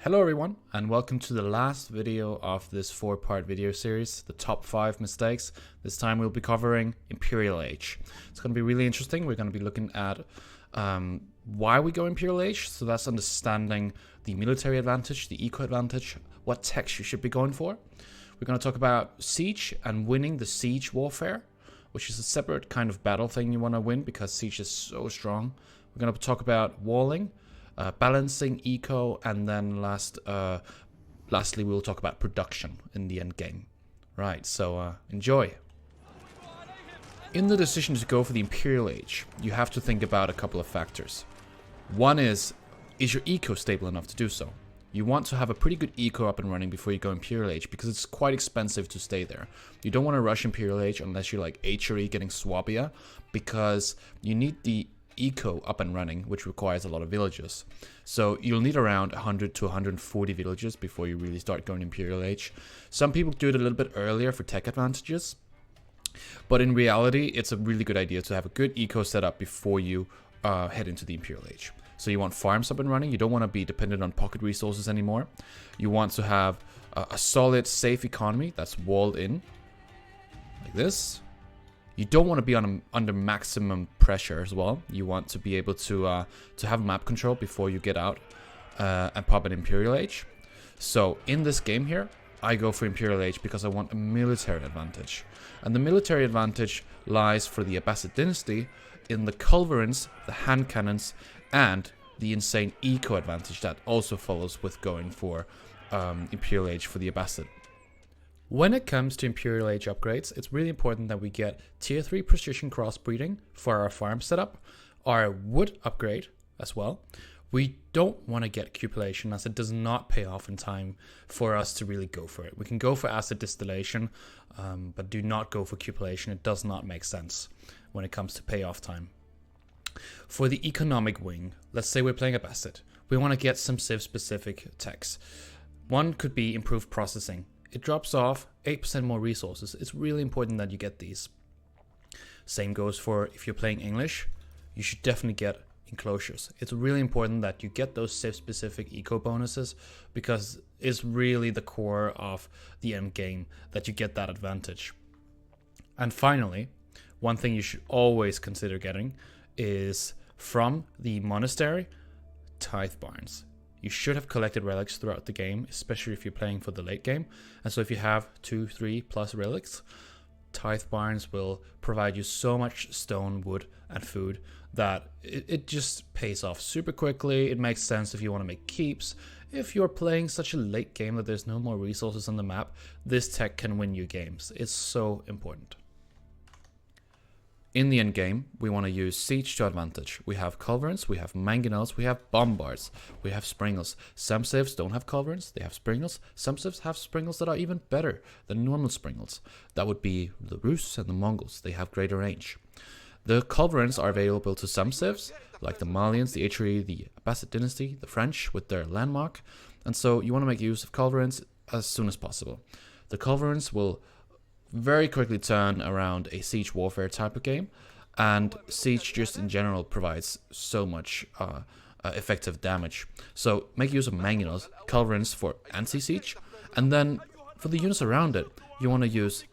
Hello everyone, and welcome to the last video of this 4-part video series, the top 5 mistakes. This time we'll be covering Imperial Age. It's going to be really interesting. We're going to be looking at why we go Imperial Age, so that's understanding the military advantage, the eco advantage, what techs you should be going for. We're going to talk about siege and winning the siege warfare, which is a separate kind of battle thing you want to win because siege is so strong. We're going to talk about walling, balancing eco, and then lastly we'll talk about production in the end game. Right, so enjoy. In the decision to go for the Imperial Age, you have to think about a couple of factors. One is your eco stable enough to do so? You want to have a pretty good eco up and running before you go Imperial Age because it's quite expensive to stay there. You don't want to rush Imperial Age unless you're like HRE getting Swabia, because you need the eco up and running, which requires a lot of villages. So you'll need around 100 to 140 villages before you really start going Imperial Age. Some people do it a little bit earlier for tech advantages, but in reality it's a really good idea to have a good eco setup before you head into the Imperial Age. So you want farms up and running. You don't want to be dependent on pocket resources anymore. You want to have a solid, safe economy that's walled in like this. You don't want to be under maximum pressure as well. You want to be able to have map control before you get out and pop an Imperial Age. So in this game here, I go for Imperial Age because I want a military advantage. And the military advantage lies for the Abbasid dynasty in the culverins, the hand cannons, and the insane eco advantage that also follows with going for Imperial Age for the Abbasid. When it comes to Imperial Age upgrades, it's really important that we get tier 3 precision crossbreeding for our farm setup, our wood upgrade as well. We don't want to get cupellation as it does not pay off in time for us to really go for it. We can go for acid distillation, but do not go for cupellation. It does not make sense when it comes to payoff time. For the economic wing, let's say we're playing Abbasid. We want to get some civ specific techs. One could be improved processing. It drops off 8% more resources. It's really important that you get these. Same goes for if you're playing English, you should definitely get enclosures. It's really important that you get those civ-specific eco bonuses because it's really the core of the end game that you get that advantage. And finally, one thing you should always consider getting is from the monastery, tithe barns. You should have collected relics throughout the game, especially if you're playing for the late game. And so if you have 2, 3 plus relics, tithe barns will provide you so much stone, wood, and food that it just pays off super quickly. It makes sense if you want to make keeps. If you're playing such a late game that there's no more resources on the map, this tech can win you games. It's so important. In the end game, we want to use siege to advantage. We have culverins, we have mangonels, we have bombards, we have springles. Some civs don't have culverins, they have springles. Some civs have springles that are even better than normal springles. That would be the Rus and the Mongols. They have greater range. The culverins are available to some civs, like the Malians, the HRE, the Abbasid dynasty, the French with their landmark. And so you want to make use of culverins as soon as possible. The culverins will very quickly turn around a siege warfare type of game, and siege just in general provides so much effective damage. So make use of mangonels, culverins for anti-siege, and then for the units around it, you want to use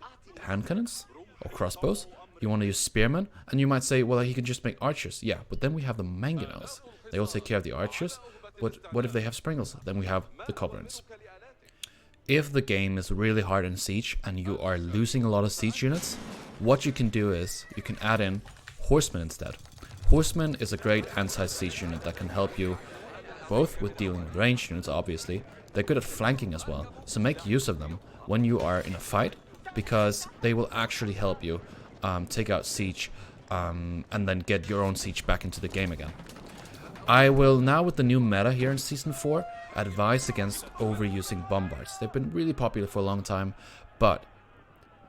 hand cannons or crossbows, you want to use spearmen, and you might say, well, he can just make archers. Yeah, but then we have the mangonels. They will take care of the archers. What if they have springles? Then we have the culverins. If the game is really hard in siege and you are losing a lot of siege units, what you can do is you can add in horsemen instead. Horsemen is a great anti-siege unit that can help you both with dealing with ranged units, obviously. They're good at flanking as well, so make use of them when you are in a fight because they will actually help you take out siege and then get your own siege back into the game again. I will now, with the new meta here in Season 4, advise against overusing bombards. They've been really popular for a long time, but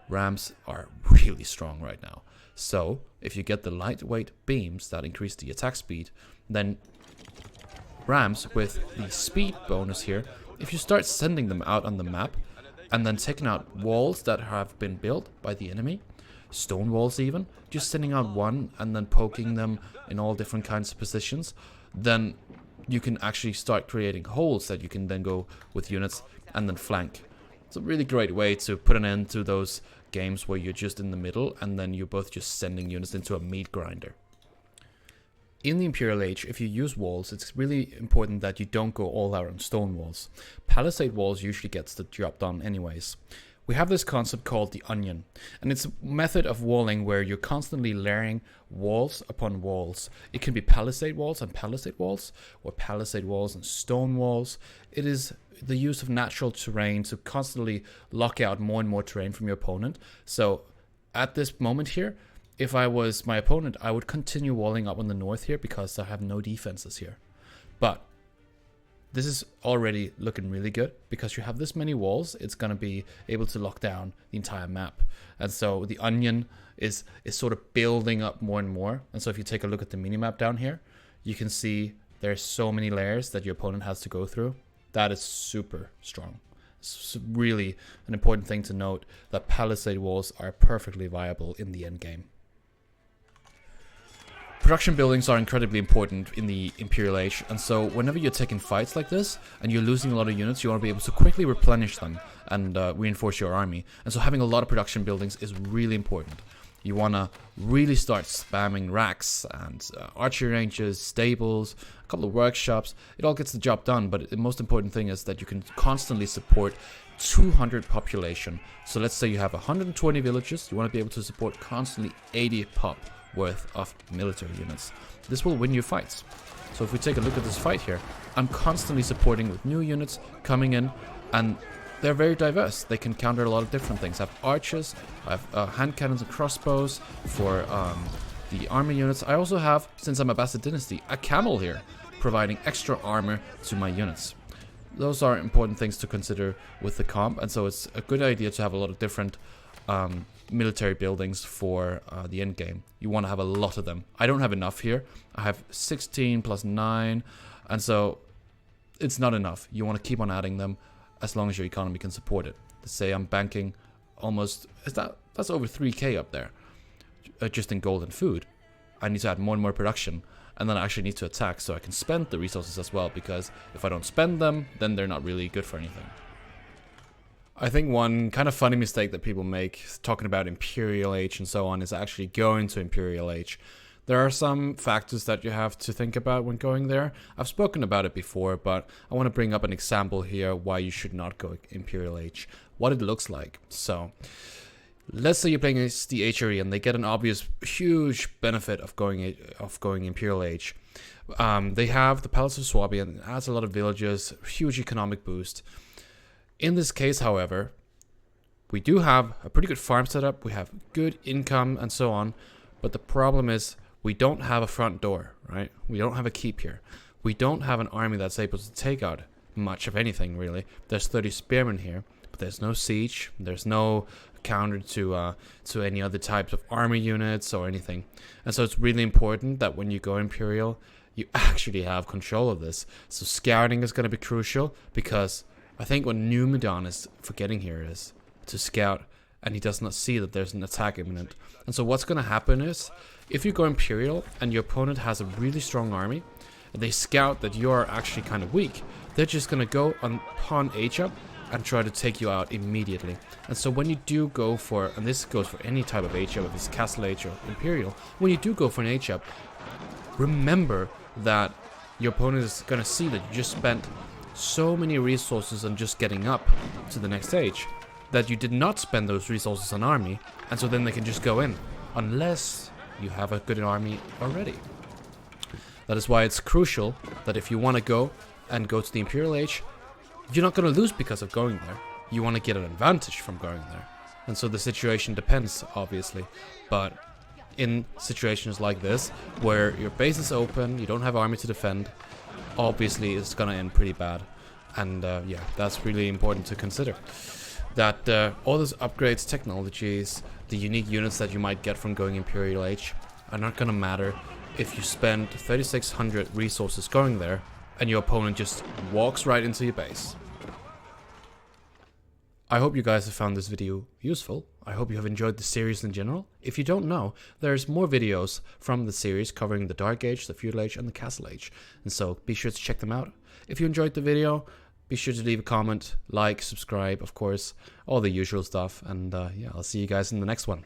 rams are really strong right now. So if you get the lightweight beams that increase the attack speed, then rams with the speed bonus here, if you start sending them out on the map and then taking out walls that have been built by the enemy, stone walls even, just sending out one and then poking them in all different kinds of positions, then you can actually start creating holes that you can then go with units and then flank. It's a really great way to put an end to those games where you're just in the middle and then you're both just sending units into a meat grinder. In the Imperial Age, if you use walls, it's really important that you don't go all out on stone walls. Palisade walls usually gets the job done anyways. We have this concept called the onion, and it's a method of walling where you're constantly layering walls upon walls. It can be palisade walls and palisade walls, or palisade walls and stone walls. It is the use of natural terrain to constantly lock out more and more terrain from your opponent. So at this moment here, if I was my opponent, I would continue walling up on the north here because I have no defenses here. But this is already looking really good because you have this many walls. It's going to be able to lock down the entire map. And so the onion is sort of building up more and more. And so if you take a look at the minimap down here, you can see there's so many layers that your opponent has to go through. That is super strong. It's really an important thing to note that palisade walls are perfectly viable in the end game. Production buildings are incredibly important in the Imperial Age, and so whenever you're taking fights like this and you're losing a lot of units, you want to be able to quickly replenish them and reinforce your army. And so having a lot of production buildings is really important. You want to really start spamming racks and archery ranges, stables, a couple of workshops. It all gets the job done, but the most important thing is that you can constantly support 200 population. So let's say you have 120 villages, you want to be able to support constantly 80 pop worth of military units. This will win you fights. So if we take a look at this fight here, I'm constantly supporting with new units coming in, and they're very diverse. They can counter a lot of different things. I have archers, I have hand cannons and crossbows for the army units. I also have, since I'm a Bastard Dynasty, a camel here, providing extra armor to my units. Those are important things to consider with the comp, and so it's a good idea to have a lot of different military buildings for the end game. You want to have a lot of them. I don't have enough here. I have 16 plus 9, and so it's not enough. You want to keep on adding them as long as your economy can support it. Let's say I'm banking almost, that's over 3k up there, just in gold and food. I need to add more and more production, and then I actually need to attack so I can spend the resources as well, because if I don't spend them, then they're not really good for anything. I think one kind of funny mistake that people make talking about Imperial Age and so on is actually going to Imperial Age. There are some factors that you have to think about when going there. I've spoken about it before, but I want to bring up an example here why you should not go Imperial Age, what it looks like. So let's say you're playing against the HRE and they get an obvious huge benefit of going Imperial Age. They have the Palace of Swabian, it adds a lot of villages, huge economic boost. In this case, however, we do have a pretty good farm setup, we have good income and so on, but the problem is we don't have a front door, right? We don't have a keep here. We don't have an army that's able to take out much of anything, really. There's 30 spearmen here, but there's no siege, there's no counter to any other types of army units or anything. And so it's really important that when you go Imperial, you actually have control of this. So scouting is going to be crucial, because I think what Numidion is forgetting here is to scout, and he does not see that there's an attack imminent. And so what's going to happen is, if you go Imperial and your opponent has a really strong army, and they scout that you're actually kind of weak, they're just going to go on pawn H-up and try to take you out immediately. And so when you do go for, and this goes for any type of H-up, if it's Castle H or Imperial, when you do go for an H-up, remember that your opponent is going to see that you just spent so many resources on just getting up to the next stage that you did not spend those resources on army, and so then they can just go in, unless you have a good army already. That is why it's crucial that if you want to go to the Imperial Age, you're not going to lose because of going there. You want to get an advantage from going there. And so the situation depends, obviously, but in situations like this, where your base is open, you don't have army to defend, obviously it's going to end pretty bad. And yeah, that's really important to consider. That all those upgrades, technologies, the unique units that you might get from going Imperial Age are not going to matter if you spend 3,600 resources going there and your opponent just walks right into your base. I hope you guys have found this video useful. I hope you have enjoyed the series in general. If you don't know, there's more videos from the series covering the Dark Age, the Feudal Age, and the Castle Age. And so be sure to check them out. If you enjoyed the video, be sure to leave a comment, like, subscribe, of course, all the usual stuff. And yeah, I'll see you guys in the next one.